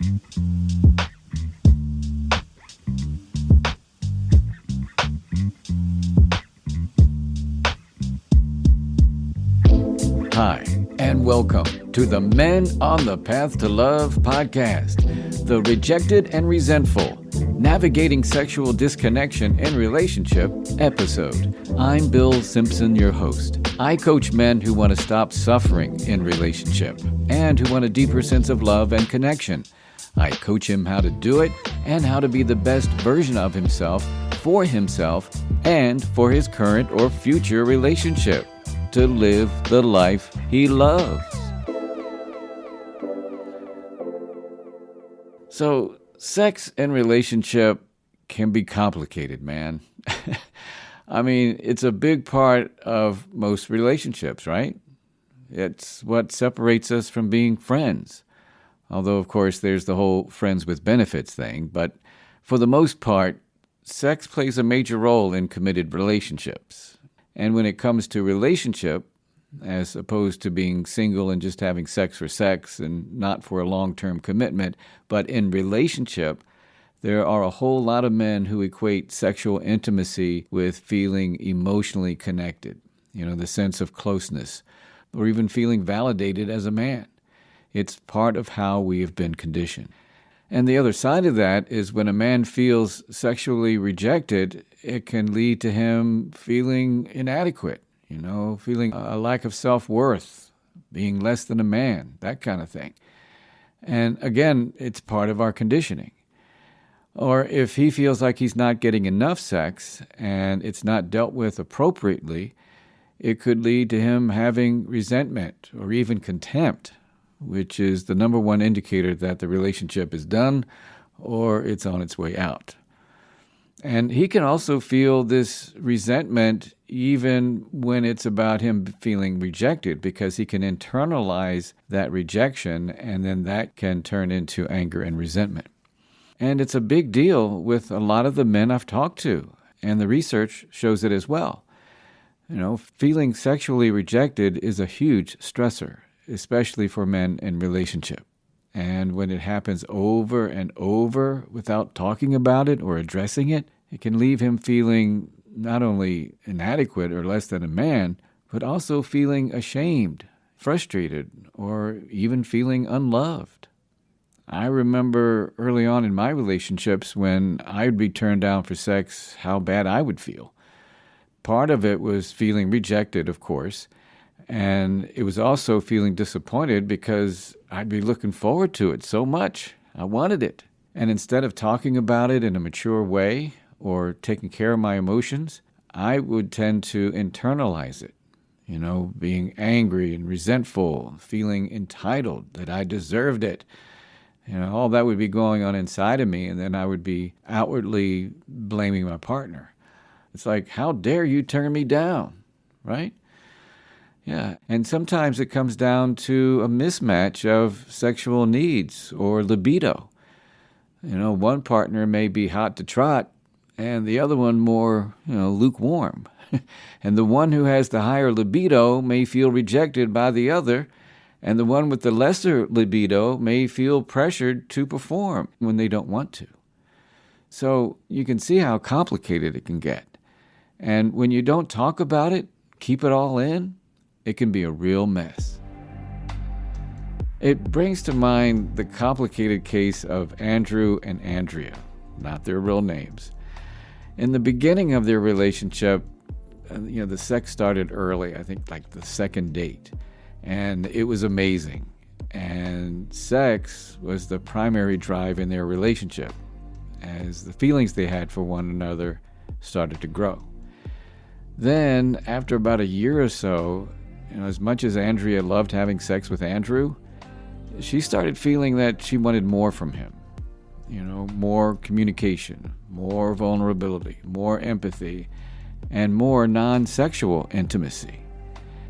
Hi, and welcome to the Men on the Path to Love podcast, the Rejected and Resentful, Navigating Sexual Disconnection in Relationship episode. I'm Bill Simpson, your host. I coach men who want to stop suffering in relationship and who want a deeper sense of love and connection. I coach him how to do it and how to be the best version of himself, and for his current or future relationship, to live the life he loves. So, sex and relationship can be complicated, man. I mean, it's a big part of most relationships, right? It's what separates us from being friends. Although, of course, there's the whole friends with benefits thing. But for the most part, sex plays a major role in committed relationships. And when it comes to relationship, as opposed to being single and just having sex for sex and not for a long-term commitment, but in relationship, there are a whole lot of men who equate sexual intimacy with feeling emotionally connected, the sense of closeness, or even feeling validated as a man. It's part of how we have been conditioned. And the other side of that is when a man feels sexually rejected, it can lead to him feeling inadequate, feeling a lack of self-worth, being less than a man, that kind of thing. And again, it's part of our conditioning. Or if he feels like he's not getting enough sex and it's not dealt with appropriately, it could lead to him having resentment or even contempt, which is the number one indicator that the relationship is done or it's on its way out. And he can also feel this resentment even when it's about him feeling rejected, because he can internalize that rejection, and then that can turn into anger and resentment. And it's a big deal with a lot of the men I've talked to, and the research shows it as well. Feeling sexually rejected is a huge stressor, especially for men in relationship. And when it happens over and over without talking about it or addressing it, it can leave him feeling not only inadequate or less than a man, but also feeling ashamed, frustrated, or even feeling unloved. I remember early on in my relationships when I would be turned down for sex, how bad I would feel. Part of it was feeling rejected, of course, and it was also feeling disappointed because I'd be looking forward to it so much. I wanted it. And instead of talking about it in a mature way or taking care of my emotions, I would tend to internalize it, being angry and resentful, feeling entitled that I deserved it. All that would be going on inside of me, and then I would be outwardly blaming my partner. It's like, how dare you turn me down, right? Yeah, and sometimes it comes down to a mismatch of sexual needs or libido. One partner may be hot to trot and the other one more, lukewarm. And the one who has the higher libido may feel rejected by the other, and the one with the lesser libido may feel pressured to perform when they don't want to. So you can see how complicated it can get. And when you don't talk about it, keep it all in, it can be a real mess. It brings to mind the complicated case of Andrew and Andrea, not their real names. In the beginning of their relationship, the sex started early, I think like the second date, and it was amazing. And sex was the primary drive in their relationship as the feelings they had for one another started to grow. Then, after about a year or so, as much as Andrea loved having sex with Andrew, she started feeling that she wanted more from him. More communication, more vulnerability, more empathy, and more non-sexual intimacy.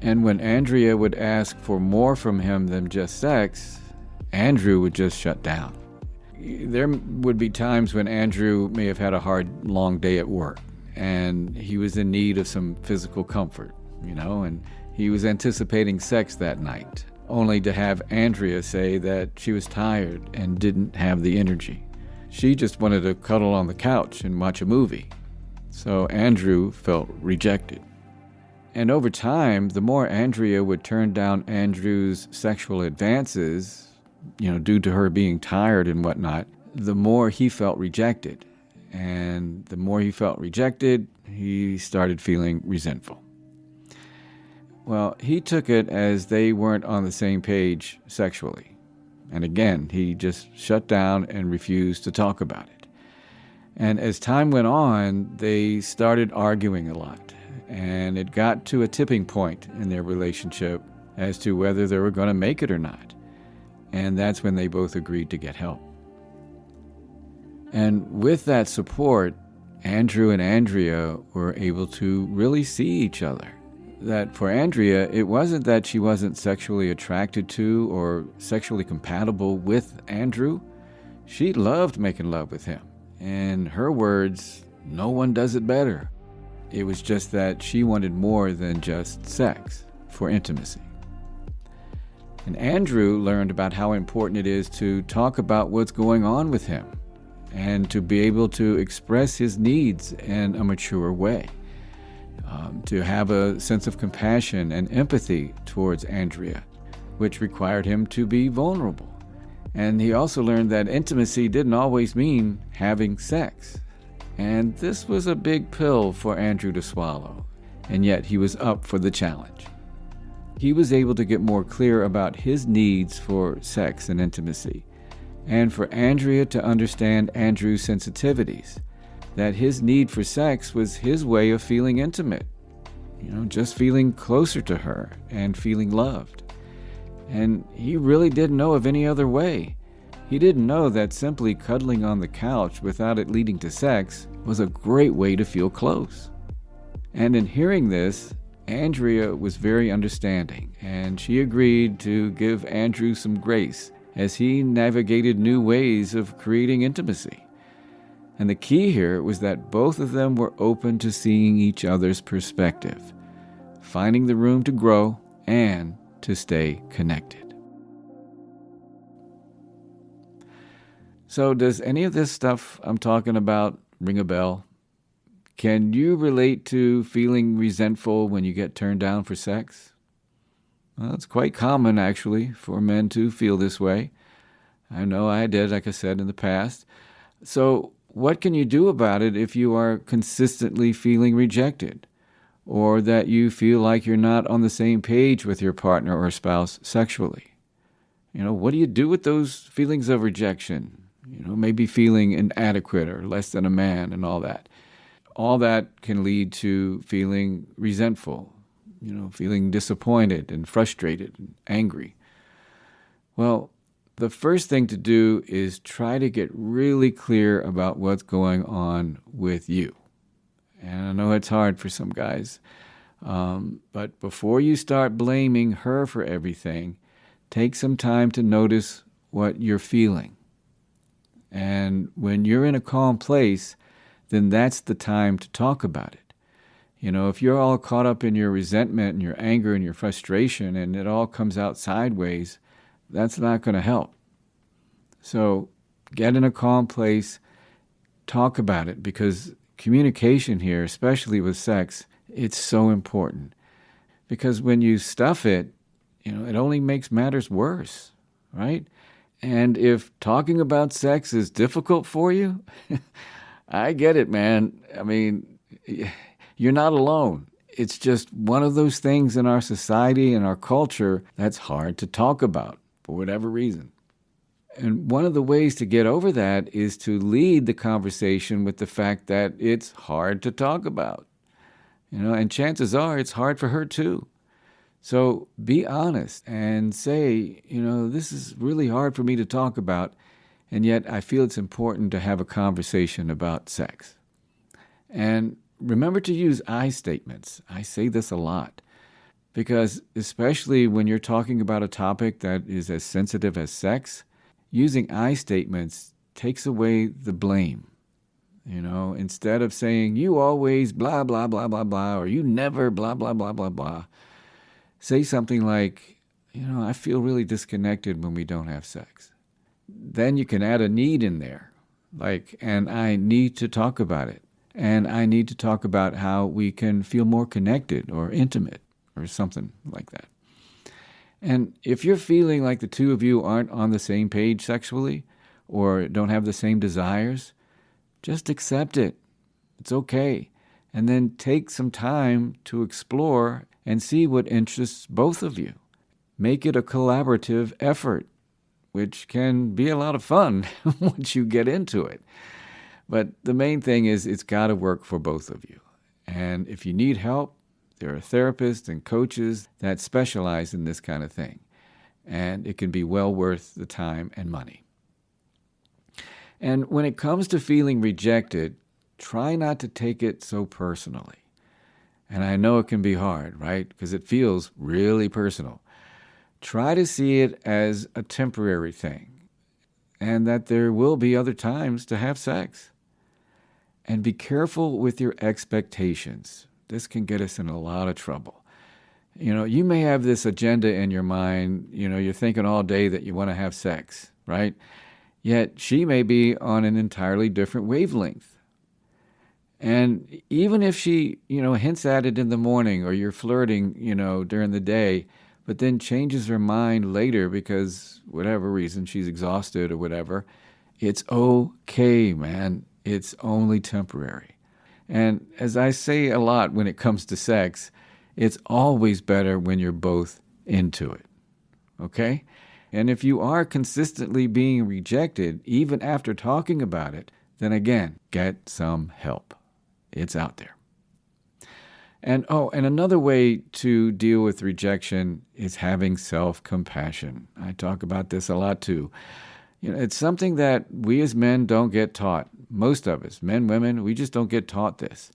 And when Andrea would ask for more from him than just sex, Andrew would just shut down. There would be times when Andrew may have had a hard, long day at work, and he was in need of some physical comfort, and he was anticipating sex that night. only to have Andrea say that she was tired and didn't have the energy. She just wanted to cuddle on the couch and watch a movie. So Andrew felt rejected. And over time, the more Andrea would turn down Andrew's sexual advances, due to her being tired and whatnot, the more he felt rejected. And the more he felt rejected, he started feeling resentful. Well, he took it as they weren't on the same page sexually. And again, he just shut down and refused to talk about it. And as time went on, they started arguing a lot. And it got to a tipping point in their relationship as to whether they were going to make it or not. And that's when they both agreed to get help. And with that support, Andrew and Andrea were able to really see each other. That for Andrea, it wasn't that she wasn't sexually attracted to or sexually compatible with Andrew. She loved making love with him. In her words, no one does it better. It was just that she wanted more than just sex for intimacy. And Andrew learned about how important it is to talk about what's going on with him and to be able to express his needs in a mature way. To have a sense of compassion and empathy towards Andrea, which required him to be vulnerable. And he also learned that intimacy didn't always mean having sex. And this was a big pill for Andrew to swallow, and yet he was up for the challenge. He was able to get more clear about his needs for sex and intimacy, and for Andrea to understand Andrew's sensitivities, that his need for sex was his way of feeling intimate, just feeling closer to her and feeling loved. And he really didn't know of any other way. He didn't know that simply cuddling on the couch without it leading to sex was a great way to feel close. And in hearing this, Andrea was very understanding, and she agreed to give Andrew some grace as he navigated new ways of creating intimacy. And the key here was that both of them were open to seeing each other's perspective, finding the room to grow and to stay connected. So does any of this stuff I'm talking about ring a bell? Can you relate to feeling resentful when you get turned down for sex? Well, it's quite common, actually, for men to feel this way. I know I did, like I said, in the past. So what can you do about it if you are consistently feeling rejected, or that you feel like you're not on the same page with your partner or spouse sexually? What do you do with those feelings of rejection? Maybe feeling inadequate or less than a man and all that. All that can lead to feeling resentful, feeling disappointed and frustrated and angry. Well, the first thing to do is try to get really clear about what's going on with you. And I know it's hard for some guys, but before you start blaming her for everything, take some time to notice what you're feeling. And when you're in a calm place, then that's the time to talk about it. If you're all caught up in your resentment and your anger and your frustration and it all comes out sideways, that's not going to help. So get in a calm place, talk about it, because communication here, especially with sex, it's so important. Because when you stuff it, it only makes matters worse, right? And if talking about sex is difficult for you, I get it, man. I mean, you're not alone. It's just one of those things in our society and our culture that's hard to talk about for whatever reason. And one of the ways to get over that is to lead the conversation with the fact that it's hard to talk about. And chances are it's hard for her too. So be honest and say, this is really hard for me to talk about, and yet I feel it's important to have a conversation about sex. And remember to use I statements. I say this a lot because especially when you're talking about a topic that is as sensitive as sex, using I statements takes away the blame. Instead of saying, you always blah, blah, blah, blah, blah, or you never blah, blah, blah, blah, blah, say something like, I feel really disconnected when we don't have sex. Then you can add a need in there, like, and I need to talk about it. And I need to talk about how we can feel more connected or intimate or something like that. And if you're feeling like the two of you aren't on the same page sexually or don't have the same desires, just accept it. It's okay. And then take some time to explore and see what interests both of you. Make it a collaborative effort, which can be a lot of fun once you get into it. But the main thing is it's got to work for both of you. And if you need help, there are therapists and coaches that specialize in this kind of thing. And it can be well worth the time and money. And when it comes to feeling rejected, try not to take it so personally. And I know it can be hard, right? Because it feels really personal. Try to see it as a temporary thing and that there will be other times to have sex. And be careful with your expectations. This can get us in a lot of trouble. You may have this agenda in your mind, you're thinking all day that you want to have sex, right? Yet she may be on an entirely different wavelength. And even if she, hints at it in the morning or you're flirting, during the day, but then changes her mind later because whatever reason, she's exhausted or whatever, it's okay, man. It's only temporary. And as I say a lot when it comes to sex, it's always better when you're both into it. Okay? And if you are consistently being rejected, even after talking about it, then again, get some help. It's out there. And another way to deal with rejection is having self-compassion. I talk about this a lot too. It's something that we as men don't get taught. Most of us, men, women, we just don't get taught this.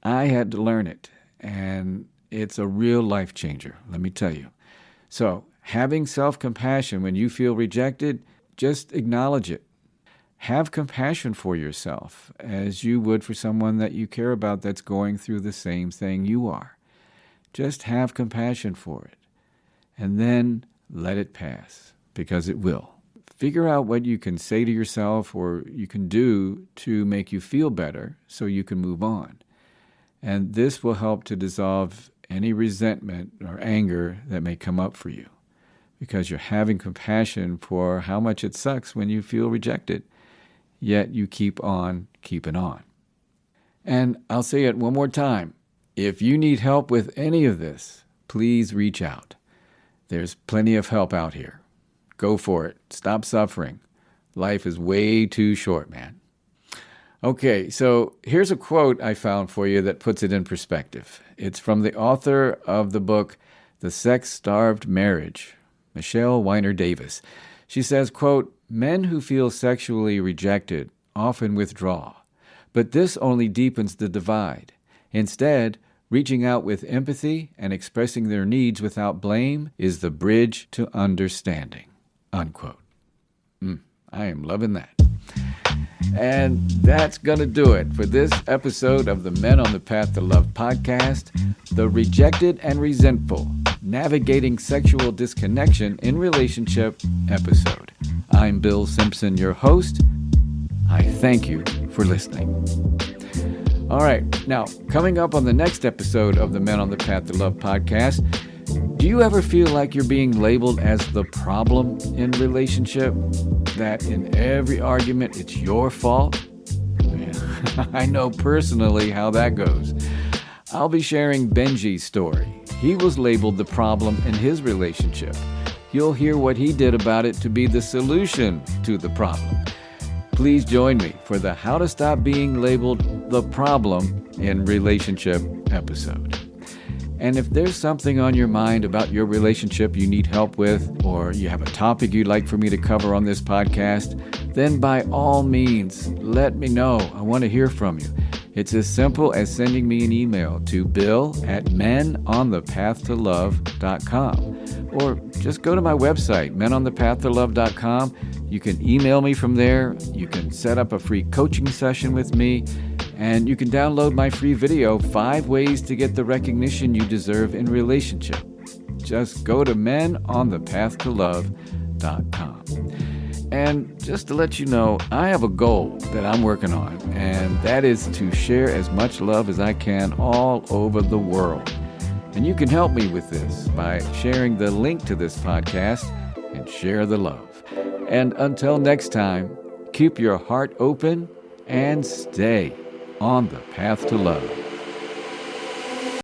I had to learn it, and it's a real life changer, let me tell you. So, having self-compassion when you feel rejected, just acknowledge it. Have compassion for yourself as you would for someone that you care about that's going through the same thing you are. Just have compassion for it, and then let it pass, because it will. Figure out what you can say to yourself or you can do to make you feel better so you can move on. And this will help to dissolve any resentment or anger that may come up for you because you're having compassion for how much it sucks when you feel rejected, yet you keep on keeping on. And I'll say it one more time. If you need help with any of this, please reach out. There's plenty of help out here. Go for it. Stop suffering. Life is way too short, man. Okay, so here's a quote I found for you that puts it in perspective. It's from the author of the book, The Sex-Starved Marriage, Michelle Weiner Davis. She says, quote, "Men who feel sexually rejected often withdraw, but this only deepens the divide. Instead, reaching out with empathy and expressing their needs without blame is the bridge to understanding." Unquote. I am loving that. And that's going to do it for this episode of the Men on the Path to Love podcast, The Rejected and Resentful, Navigating Sexual Disconnection in Relationship episode. I'm Bill Simpson, your host. I thank you for listening. All right, now, coming up on the next episode of the Men on the Path to Love podcast, do you ever feel like you're being labeled as the problem in relationship? That in every argument, it's your fault? Yeah, I know personally how that goes. I'll be sharing Benji's story. He was labeled the problem in his relationship. You'll hear what he did about it to be the solution to the problem. Please join me for the How to Stop Being Labeled the Problem in Relationship episode. And if there's something on your mind about your relationship you need help with, or you have a topic you'd like for me to cover on this podcast, then by all means, let me know. I want to hear from you. It's as simple as sending me an email to bill@menonthepathtolove.com. Or just go to my website, menonthepathtolove.com. You can email me from there. You can set up a free coaching session with me. And you can download my free video, 5 Ways to Get the Recognition You Deserve in Relationship. Just go to menonthepathtolove.com. And just to let you know, I have a goal that I'm working on, and that is to share as much love as I can all over the world. And you can help me with this by sharing the link to this podcast and share the love. And until next time, keep your heart open and stay on the path to love.